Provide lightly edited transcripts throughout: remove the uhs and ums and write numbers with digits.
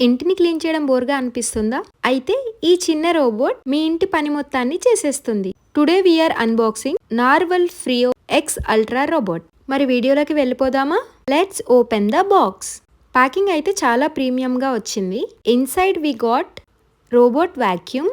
ఇంటిని క్లీన్ చేయడం బోర్గా అనిపిస్తుందా? అయితే ఈ చిన్న రోబోట్ మీ ఇంటి పని మొత్తాన్ని చేసేస్తుంది. Today we're unboxing Narwal Freo X Ultra robot. మరి వీడియోలోకి వెళ్ళిపోదామా? Let's open the box. Packing అయితే చాలా ప్రీమియం గా వచ్చింది. Inside we got robot vacuum,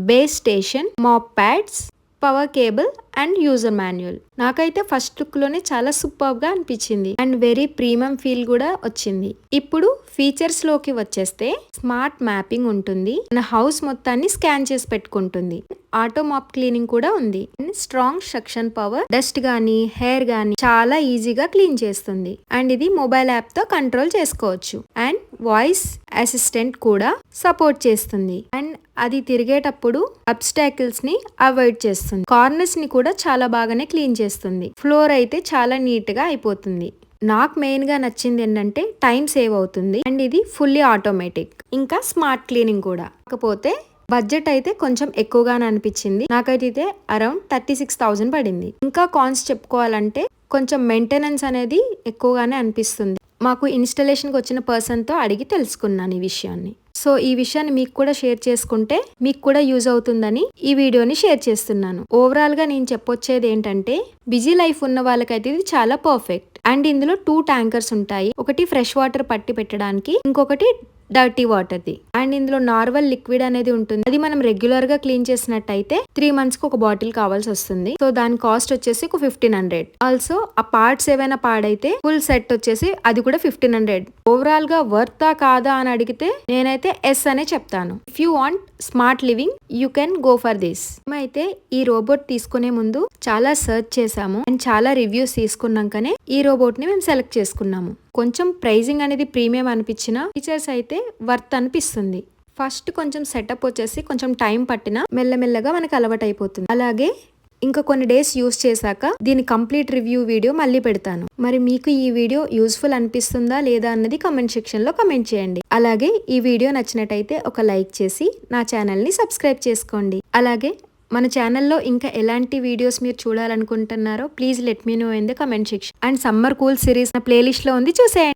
base station, mop pads, power cable and user manual. నాకైతే ఫస్ట్ లుక్ లోనే చాలా సూపర్ గా అనిపించింది అండ్ వెరీ ప్రీమియం ఫీల్ కూడా వచ్చింది. ఇప్పుడు ఫీచర్స్ లోకి వచ్చేస్తే స్మార్ట్ మ్యాపింగ్ ఉంటుంది, మన హౌస్ మొత్తాన్ని స్కాన్ చేసి పెట్టుకుంటుంది, ఆటో మాప్ క్లీనింగ్ కూడా ఉంది, స్ట్రాంగ్ సక్షన్ పవర్, డస్ట్ గానీ హెయిర్ గానీ చాలా ఈజీగా క్లీన్ చేస్తుంది అండ్ ఇది మొబైల్ యాప్ తో కంట్రోల్ చేసుకోవచ్చు అండ్ వాయిస్ అసిస్టెంట్ కూడా సపోర్ట్ చేస్తుంది అండ్ అది తిరిగేటప్పుడు అబ్స్టాకిల్స్ ని అవాయిడ్ చేస్తుంది. కార్నర్స్ ని కూడా చాలా బాగానే క్లీన్ చేస్తుంది. ఫ్లోర్ అయితే చాలా నీట్ గా అయిపోతుంది. నాకు మెయిన్ గా నచ్చింది ఏంటంటే టైం సేవ్ అవుతుంది అండ్ ఇది ఫుల్లీ ఆటోమేటిక్, ఇంకా స్మార్ట్ క్లీనింగ్ కూడా. కాకపోతే బడ్జెట్ అయితే కొంచెం ఎక్కువగానే అనిపించింది. నాకైతే అరౌండ్ 36,000 పడింది. ఇంకా కాన్స్ చెప్పుకోవాలంటే కొంచెం మెయింటెనెన్స్ అనేది ఎక్కువగానే అనిపిస్తుంది. మాకు ఇన్స్టలేషన్కి వచ్చిన పర్సన్తో అడిగి తెలుసుకున్నాను ఈ విషయాన్ని. సో ఈ విషయాన్ని మీకు కూడా షేర్ చేసుకుంటే మీకు కూడా యూజ్ అవుతుందని ఈ వీడియోని షేర్ చేస్తున్నాను. ఓవరాల్ గా నేను చెప్పొచ్చేది ఏంటంటే బిజీ లైఫ్ ఉన్న వాళ్ళకైతే ఇది చాలా పర్ఫెక్ట్ అండ్ ఇందులో 2 ట్యాంకర్స్ ఉంటాయి. ఒకటి ఫ్రెష్ వాటర్ పట్టి పెట్టడానికి, ఇంకొకటి డర్టీ వాటర్ది. అండ్ ఇందులో నార్మల్ లిక్విడ్ అనేది ఉంటుంది. అది మనం రెగ్యులర్ గా క్లీన్ చేసినట్టయితే 3 months కి ఒక బాటిల్ కావాల్సి వస్తుంది. సో దాని కాస్ట్ వచ్చేసి 1500. ఆల్సో ఆ పార్ట్స్ ఏవైనా పాడైతే ఫుల్ సెట్ వచ్చేసి అది కూడా 1500. ఓవరాల్ గా వర్తా కాదా అని అడిగితే నేనైతే ఎస్ అనే చెప్తాను. If you want smart living you can go for this. అయితే ఈ రోబోట్ తీసుకునే ముందు చాలా సర్చ్ చేసాము అండ్ చాలా రివ్యూస్ తీసుకున్నాకనే ఈ రోబోట్ ని మేము సెలెక్ట్ చేసుకున్నాము. కొంచెం ప్రైజింగ్ అనేది ప్రీమియం అనిపించిన ఫీచర్స్ అయితే వర్త్ అనిపిస్తుంది. ఫస్ట్ కొంచెం సెటప్ వచ్చేసి కొంచెం టైం పట్టినా మెల్లమెల్లగా మనకు అలవాటు అయిపోతుంది. అలాగే ఇంకా కొన్ని డేస్ యూస్ చేశాక దీని కంప్లీట్ రివ్యూ వీడియో మళ్ళీ పెడతాను. మరి మీకు ఈ వీడియో యూస్ఫుల్ అనిపిస్తుందా లేదా అన్నది కమెంట్ సెక్షన్ లో కమెంట్ చేయండి. అలాగే ఈ వీడియో నచ్చినట్టయితే ఒక లైక్ చేసి నా ఛానల్ ని సబ్స్క్రైబ్ చేసుకోండి. అలాగే మన ఛానల్లో ఇంకా ఎలాంటి వీడియోస్ మీరు చూడాలనుకుంటున్నారో please let me know in the comment section. And summer cool series నా ప్లేలిస్ట్ లో ఉంది, చూసేయండి.